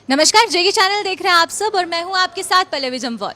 नमस्कार, जेगी चैनल देख रहे हैं आप सब और मैं हूं आपके साथ पल्लवी जम्वाल।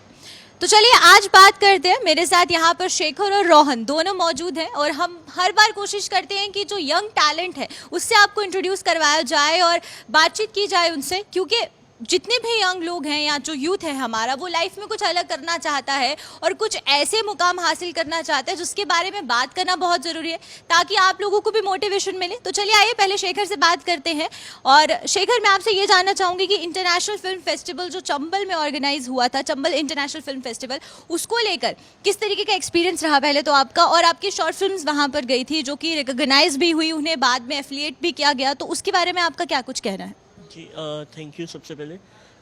तो चलिए आज बात करते हैं। मेरे साथ यहाँ पर शेखर और रोहन दोनों मौजूद हैं और हम हर बार कोशिश करते हैं कि जो यंग टैलेंट है उससे आपको इंट्रोड्यूस करवाया जाए और बातचीत की जाए उनसे, क्योंकि जितने भी यंग लोग हैं या जो यूथ है हमारा, वो लाइफ में कुछ अलग करना चाहता है और कुछ ऐसे मुकाम हासिल करना चाहता है जिसके बारे में बात करना बहुत ज़रूरी है ताकि आप लोगों को भी मोटिवेशन मिले। तो चलिए आइए पहले शेखर से बात करते हैं। और शेखर, मैं आपसे ये जानना चाहूँगी कि इंटरनेशनल फिल्म फेस्टिवल जो चंबल में ऑर्गेनाइज हुआ था, चंबल इंटरनेशनल फिल्म फेस्टिवल, उसको लेकर किस तरीके का एक्सपीरियंस रहा पहले तो आपका, और आपकी शॉर्ट फिल्म वहाँ पर गई थी जो कि रिकॉग्नाइज भी हुई, उन्हें बाद में एफिलिएट भी किया गया, तो उसके बारे में आपका क्या कुछ कहना है? जी थैंक यू। सबसे पहले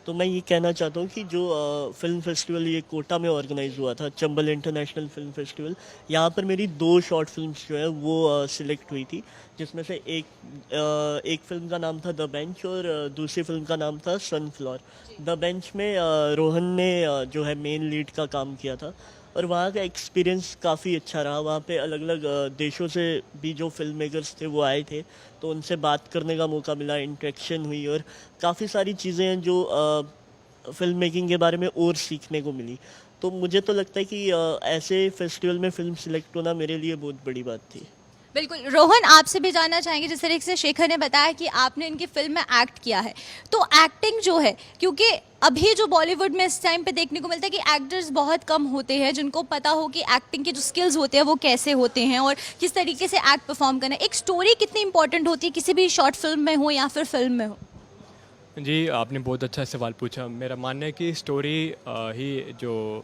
तो मैं ये कहना चाहता हूँ कि जो फिल्म फेस्टिवल ये कोटा में ऑर्गेनाइज हुआ था, चंबल इंटरनेशनल फिल्म फेस्टिवल, यहाँ पर मेरी 2 शॉर्ट फिल्म्स जो है वो सिलेक्ट हुई थी, जिसमें से एक फिल्म का नाम था द बेंच और दूसरी फिल्म का नाम था सनफ्लावर। द बेंच में रोहन ने जो है मेन लीड का काम किया था और वहाँ का एक्सपीरियंस काफ़ी अच्छा रहा। वहाँ पे अलग अलग देशों से भी जो फिल्म मेकर्स थे वो आए थे, तो उनसे बात करने का मौका मिला, इंटरेक्शन हुई और काफ़ी सारी चीज़ें हैं जो फिल्म मेकिंग के बारे में और सीखने को मिली। तो मुझे तो लगता है कि ऐसे फेस्टिवल में फ़िल्म सिलेक्ट होना मेरे लिए बहुत बड़ी बात थी। बिल्कुल। रोहन, आपसे भी जानना चाहेंगे, जिस तरीके से शेखर ने बताया कि आपने इनकी फिल्म में एक्ट किया है, तो एक्टिंग जो है, क्योंकि अभी जो बॉलीवुड में इस टाइम पे देखने को मिलता है कि एक्टर्स बहुत कम होते हैं जिनको पता हो कि एक्टिंग के जो स्किल्स होते हैं वो कैसे होते हैं और किस तरीके से एक्ट परफॉर्म करना है। एक स्टोरी कितनी इंपॉर्टेंट होती है किसी भी शॉर्ट फिल्म में हो या फिर फिल्म में हो? जी, आपने बहुत अच्छा सवाल पूछा। मेरा मानना है कि स्टोरी ही जो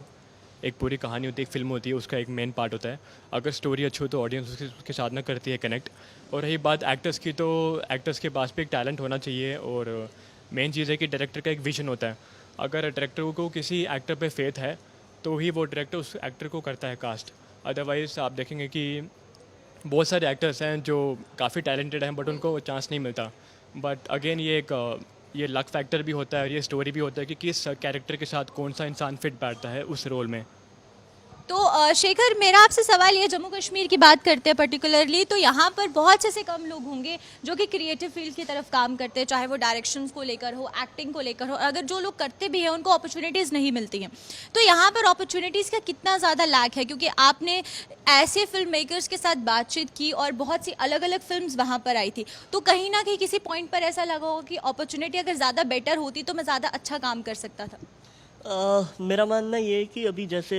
एक पूरी कहानी होती है, एक फ़िल्म होती है, उसका एक मेन पार्ट होता है। अगर स्टोरी अच्छी हो तो ऑडियंस उसके साथ ना करती है कनेक्ट। और रही बात एक्टर्स की, तो एक्टर्स के पास भी एक टैलेंट होना चाहिए और मेन चीज़ है कि डायरेक्टर का एक विज़न होता है। अगर डायरेक्टर को किसी एक्टर पे फेथ है तो ही वो डायरेक्टर उस एक्टर को करता है कास्ट। अदरवाइज़ आप देखेंगे कि बहुत सारे एक्टर्स हैं जो काफ़ी टैलेंटेड हैं बट उनको चांस नहीं मिलता। बट अगेन ये लक फैक्टर भी होता है और ये स्टोरी भी होता है कि किस कैरेक्टर के साथ कौन सा इंसान फिट बैठता है उस रोल में। तो शेखर, मेरा आपसे सवाल ये, जम्मू कश्मीर की बात करते हैं पर्टिकुलरली, तो यहाँ पर बहुत से कम लोग होंगे जो कि क्रिएटिव फील्ड की तरफ काम करते हैं, चाहे वो डायरेक्शंस को लेकर हो, एक्टिंग को लेकर हो। अगर जो लोग करते भी हैं उनको अपॉर्चुनिटीज़ नहीं मिलती हैं, तो यहाँ पर अपॉर्चुनिटीज़ का कितना ज़्यादा लैक है? क्योंकि आपने ऐसे फिल्म मेकर्स के साथ बातचीत की और बहुत सी अलग अलग फिल्म वहाँ पर आई थी, तो कहीं ना कहीं किसी पॉइंट पर ऐसा लगा हो कि अपॉर्चुनिटी अगर ज़्यादा बेटर होती तो मैं ज़्यादा अच्छा काम कर सकता था? मेरा मानना ये है कि अभी जैसे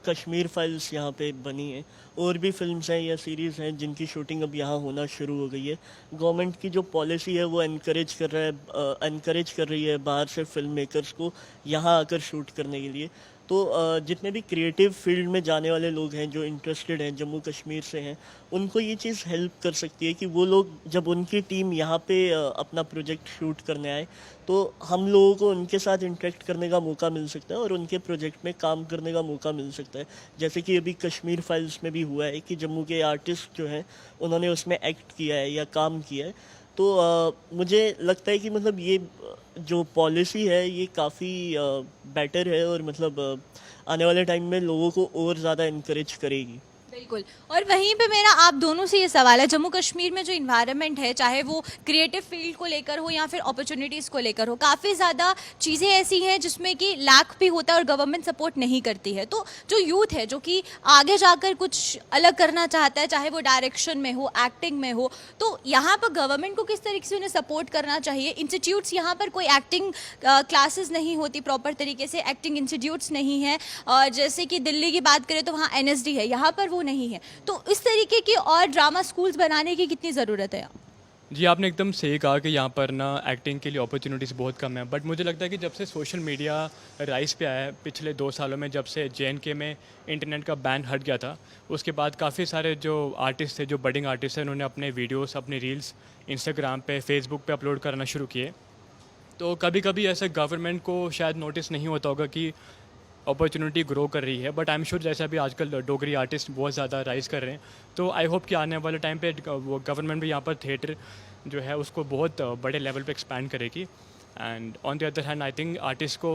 कश्मीर फाइल्स यहाँ पे बनी है, और भी फिल्म्स हैं या सीरीज़ हैं जिनकी शूटिंग अब यहाँ होना शुरू हो गई है। गवर्नमेंट की जो पॉलिसी है वो एनकरेज कर रही है बाहर से फिल्म मेकर्स को यहाँ आकर शूट करने के लिए। तो जितने भी क्रिएटिव फील्ड में जाने वाले लोग हैं जो इंटरेस्टेड हैं, जम्मू कश्मीर से हैं, उनको ये चीज़ हेल्प कर सकती है कि वो लोग जब उनकी टीम यहाँ पे अपना प्रोजेक्ट शूट करने आए तो हम लोगों को उनके साथ इंटरेक्ट करने का मौका मिल सकता है और उनके प्रोजेक्ट में काम करने का मौका मिल सकता है। जैसे कि अभी कश्मीर फाइल्स में भी हुआ है कि जम्मू के आर्टिस्ट जो हैं उन्होंने उसमें एक्ट किया है या काम किया है। तो मुझे लगता है कि मतलब ये जो पॉलिसी है ये काफ़ी बेटर है और मतलब आने वाले टाइम में लोगों को और ज़्यादा इनकरेज करेगी। बिल्कुल। और वहीं पे मेरा आप दोनों से ये सवाल है, जम्मू कश्मीर में जो इन्वायरमेंट है, चाहे वो क्रिएटिव फील्ड को लेकर हो या फिर अपॉर्चुनिटीज़ को लेकर हो, काफ़ी ज़्यादा चीज़ें ऐसी हैं जिसमें कि लैक भी होता है और गवर्नमेंट सपोर्ट नहीं करती है। तो जो यूथ है जो कि आगे जाकर कुछ अलग करना चाहता है, चाहे वो डायरेक्शन में हो, एक्टिंग में हो, तो यहाँ पर गवर्नमेंट को किस तरीके से उन्हें सपोर्ट करना चाहिए? इंस्टीट्यूट्स, यहाँ पर कोई एक्टिंग क्लासेस नहीं होती प्रॉपर तरीके से, एक्टिंग इंस्टीट्यूट्स नहीं है। जैसे कि दिल्ली की बात करें तो वहाँ एनएसडी है, यहाँ पर वो नहीं है। तो इस तरीके की और ड्रामा स्कूल्स बनाने की कितनी ज़रूरत है? जी, आपने एकदम सही कहा कि यहाँ पर ना एक्टिंग के लिए अपॉर्चुनिटीज़ बहुत कम है। बट मुझे लगता है कि जब से सोशल मीडिया राइज पे आया है पिछले 2 सालों में, जब से जेएनके में इंटरनेट का बैन हट गया था, उसके बाद काफ़ी सारे जो आर्टिस्ट थे, जो बडिंग आर्टिस्ट हैं, उन्होंने अपने वीडियोस, अपनी रील्स इंस्टाग्राम पे, फेसबुक पे अपलोड करना शुरू किए। तो कभी कभी ऐसे गवर्नमेंट को शायद नोटिस नहीं होता होगा कि अपॉर्चुनिटी ग्रो कर रही है, बट आई एम श्योर जैसे अभी आजकल डोगरी आर्टिस्ट बहुत ज़्यादा राइज कर रहे हैं, तो आई होप कि आने वाले टाइम पे वो गवर्नमेंट भी यहाँ पर थिएटर जो है उसको बहुत बड़े लेवल पे एक्सपैंड करेगी। And on the other hand I think artist को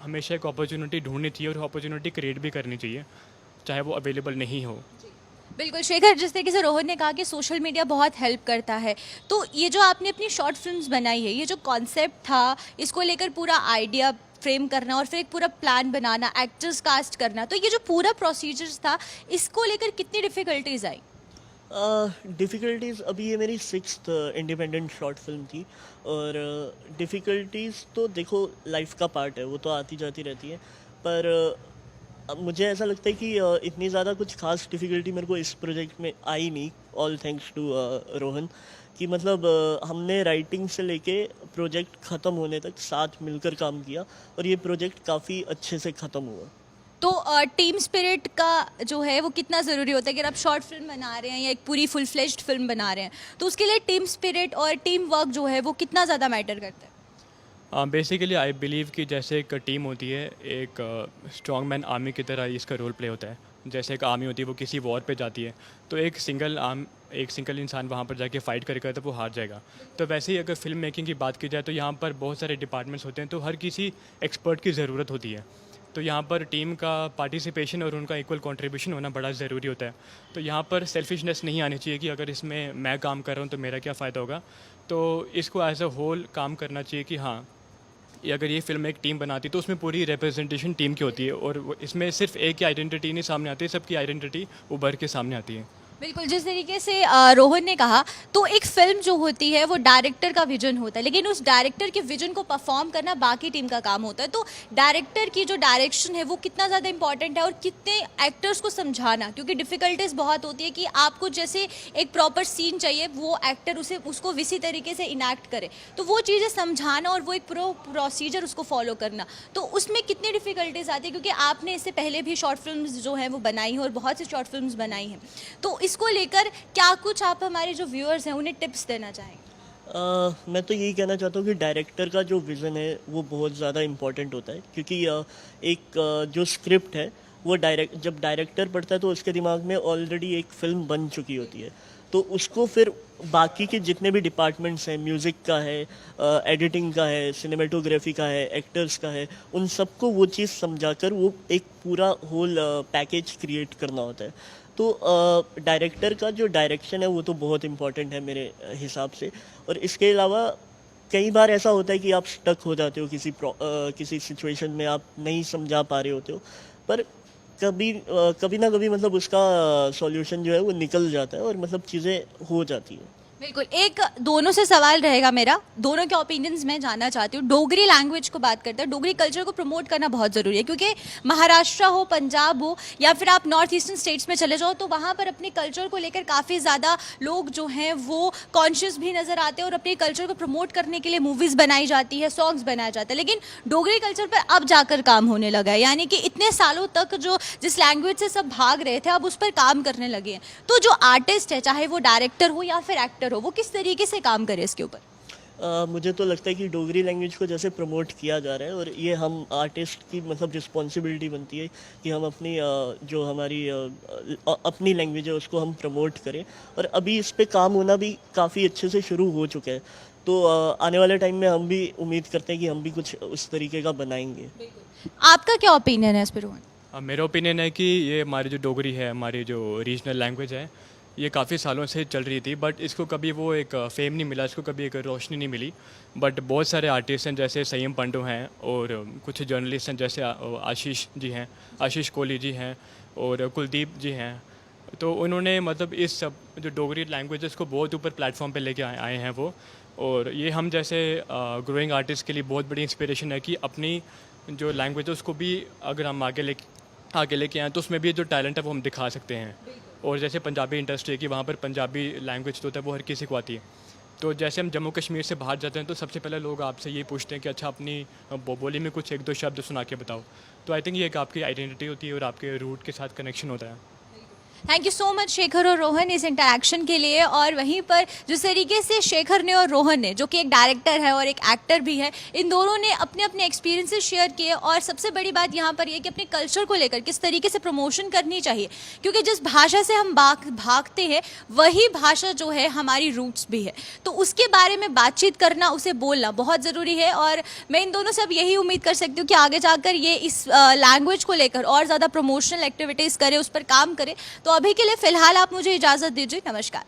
हमेशा एक अपॉर्चुनिटी ढूंढनी चाहिए और अपॉर्चुनिटी क्रिएट भी करनी चाहिए, चाहे वो अवेलेबल नहीं हो। बिल्कुल शेखर, जिस तरीके से रोहन ने कहा कि सोशल मीडिया बहुत हेल्प करता है, तो ये जो आपने अपनी शॉर्ट फिल्म्स बनाई है, ये जो कॉन्सेप्ट था, इसको लेकर पूरा आइडिया फ्रेम करना और फिर एक पूरा प्लान बनाना, एक्टर्स कास्ट करना, तो ये जो पूरा प्रोसीजर्स था, इसको लेकर कितनी डिफ़िकल्टीज आई? डिफ़िकल्टीज़ अभी ये मेरी 6th इंडिपेंडेंट शॉर्ट फिल्म थी, और डिफ़िकल्टीज़ तो देखो लाइफ का पार्ट है, वो तो आती जाती रहती है। पर अब मुझे ऐसा लगता है कि इतनी ज़्यादा कुछ खास डिफ़िकल्टी मेरे को इस प्रोजेक्ट में आई नहीं, ऑल थैंक्स टू रोहन। कि मतलब हमने राइटिंग से लेके प्रोजेक्ट ख़त्म होने तक साथ मिलकर काम किया, और ये प्रोजेक्ट काफ़ी अच्छे से ख़त्म हुआ। तो टीम स्पिरिट का जो है वो कितना ज़रूरी होता है? अगर आप शॉर्ट फिल्म बना रहे हैं या एक पूरी फुल फ्लेश्ड फिल्म बना रहे हैं, तो उसके लिए टीम स्पिरिट और टीम वर्क जो है वो कितना ज़्यादा मैटर करता है? बेसिकली आई बिलीव कि जैसे एक टीम होती है, एक स्ट्रॉन्ग मैन आर्मी की तरह इसका रोल प्ले होता है। जैसे एक आर्मी होती है वो किसी वॉर पे जाती है, तो एक सिंगल इंसान वहाँ पर जाके फाइट करेगा तो वो हार जाएगा। तो वैसे ही अगर फिल्म मेकिंग की बात की जाए तो यहाँ पर बहुत सारे डिपार्टमेंट्स होते हैं, तो हर किसी एक्सपर्ट की ज़रूरत होती है। तो यहाँ पर टीम का पार्टिसिपेशन और उनका इक्वल कंट्रीब्यूशन होना बड़ा ज़रूरी होता है। तो यहाँ पर सेल्फिशनेस नहीं आनी चाहिए कि अगर इसमें मैं काम कर रहा हूँ तो मेरा क्या फ़ायदा होगा। तो इसको एज अ होल काम करना चाहिए कि हाँ, अगर ये फिल्म एक टीम बनाती तो उसमें पूरी रिप्रेजेंटेशन टीम की होती है, और इसमें सिर्फ एक ही आइडेंटिटी नहीं सामने आती है, सबकी आइडेंटिटी उभर के सामने आती है। बिल्कुल, जिस तरीके से रोहन ने कहा, तो एक फ़िल्म जो होती है वो डायरेक्टर का विजन होता है, लेकिन उस डायरेक्टर के विजन को परफॉर्म करना बाकी टीम का काम होता है। तो डायरेक्टर की जो डायरेक्शन है वो कितना ज़्यादा इंपॉर्टेंट है, और कितने एक्टर्स को समझाना, क्योंकि डिफ़िकल्टीज बहुत होती है कि आपको जैसे एक प्रॉपर सीन चाहिए, वो एक्टर उसको इसी तरीके से इनैक्ट करे, तो वो चीज़ें समझाना और वो एक प्रोसीजर उसको फॉलो करना, तो उसमें कितनी डिफ़िकल्टीज आती है? क्योंकि आपने इससे पहले भी शॉर्ट फिल्म जो है वो बनाई हैं, और बहुत सी शॉर्ट फिल्म बनाई हैं, तो इसको लेकर क्या कुछ आप हमारे जो व्यूअर्स हैं उन्हें टिप्स देना चाहेंगे? मैं तो यही कहना चाहता हूँ कि डायरेक्टर का जो विज़न है वो बहुत ज़्यादा इम्पोर्टेंट होता है, क्योंकि जो स्क्रिप्ट है वो जब डायरेक्टर पढ़ता है तो उसके दिमाग में ऑलरेडी एक फ़िल्म बन चुकी होती है, तो उसको फिर बाकी के जितने भी डिपार्टमेंट्स हैं, म्यूज़िक का है, एडिटिंग का है, सिनेमेटोग्राफी का है, एक्टर्स का है, उन सबको वो चीज़ समझाकर वो एक पूरा होल पैकेज क्रिएट करना होता है। तो डायरेक्टर का जो डायरेक्शन है वो तो बहुत इम्पोर्टेंट है मेरे हिसाब से। और इसके अलावा कई बार ऐसा होता है कि आप स्टक हो जाते हो किसी सिचुएशन में, आप नहीं समझा पा रहे होते हो, पर कभी ना कभी मतलब उसका सॉल्यूशन जो है वो निकल जाता है, और मतलब चीज़ें हो जाती हैं। बिल्कुल, एक दोनों से सवाल रहेगा मेरा, दोनों के ओपिनियंस मैं जानना चाहती हूँ। डोगरी लैंग्वेज को बात करते हैं, डोगरी कल्चर को प्रमोट करना बहुत ज़रूरी है, क्योंकि महाराष्ट्र हो, पंजाब हो, या फिर आप नॉर्थ ईस्टर्न स्टेट्स में चले जाओ, तो वहाँ पर अपने कल्चर को लेकर काफ़ी ज़्यादा लोग जो हैं वो कॉन्शियस भी नज़र आते हैं, और अपने कल्चर को प्रमोट करने के लिए मूवीज़ बनाई जाती है, सॉन्ग्स बनाए जाते हैं, लेकिन डोगरी कल्चर पर अब जाकर काम होने लगा है। यानी कि इतने सालों तक जिस लैंग्वेज से सब भाग रहे थे, अब उस पर काम करने लगे हैं। तो जो आर्टिस्ट है, चाहे वो डायरेक्टर हो या फिर एक्टर हो, वो किस तरीके से काम करे इसके ऊपर? मुझे तो लगता है कि डोगरी लैंग्वेज को जैसे प्रमोट किया जा रहा है, और ये हम आर्टिस्ट की मतलब रिस्पॉन्सिबिलिटी बनती है कि हम जो हमारी अपनी लैंग्वेज है उसको हम प्रमोट करें, और अभी इस पे काम होना भी काफ़ी अच्छे से शुरू हो चुका है। तो आने वाले टाइम में हम भी उम्मीद करते हैं कि हम भी कुछ उस तरीके का बनाएंगे। आपका क्या ओपिनियन है इस पर रोहन? मेरा ओपिनियन है कि ये हमारी जो डोगरी है, हमारी जो रीजनल लैंग्वेज है, ये काफ़ी सालों से चल रही थी, बट इसको कभी वो एक फेम नहीं मिला, इसको कभी एक रोशनी नहीं मिली। बट बहुत सारे आर्टिस्ट हैं, जैसे संयम पंडो हैं, और कुछ जर्नलिस्ट हैं, जैसे आशीष जी हैं, आशीष कोहली जी हैं, और कुलदीप जी हैं। तो उन्होंने मतलब इस सब जो डोगरी लैंग्वेज है उसको बहुत ऊपर प्लेटफॉर्म पे लेके आए हैं वो। और ये हम जैसे ग्रोइंग आर्टिस्ट के लिए बहुत बड़ी इंस्पिरेशन है कि अपनी जो लैंग्वेज है उसको भी अगर हम आगे लेके आएँ तो उसमें भी जो टैलेंट है वो हम दिखा सकते हैं। और जैसे पंजाबी इंडस्ट्री है कि वहाँ पर पंजाबी लैंग्वेज जो होता है वो हर किसी को आती है। तो जैसे हम जम्मू कश्मीर से बाहर जाते हैं तो सबसे पहले लोग आपसे ये पूछते हैं कि अच्छा अपनी बोली में कुछ एक दो शब्द सुना के बताओ। तो आई थिंक ये एक आपकी आइडेंटिटी होती है और आपके रूट के साथ कनेक्शन होता है। Thank you so much Shekhar और रोहन इस इंटरेक्शन के लिए। और वहीं पर जिस तरीके से शेखर ने और रोहन ने, जो कि एक डायरेक्टर है और एक एक्टर भी है, इन दोनों ने अपने अपने एक्सपीरियंसेस शेयर किए। और सबसे बड़ी बात यहाँ पर ये कि अपने कल्चर को लेकर किस तरीके से प्रमोशन करनी चाहिए, क्योंकि जिस भाषा से हम भागते हैं वही भाषा जो है हमारी रूट्स भी है। तो उसके बारे में बातचीत करना, उसे बोलना बहुत ज़रूरी है। और मैं इन दोनों से अब यही उम्मीद कर सकती हूँ कि आगे जाकर ये इस लैंग्वेज को लेकर और ज़्यादा प्रमोशनल एक्टिविटीज़ करें, उस पर काम करें, तो अभी के लिए फिलहाल आप मुझे इजाज़त दीजिए, नमस्कार।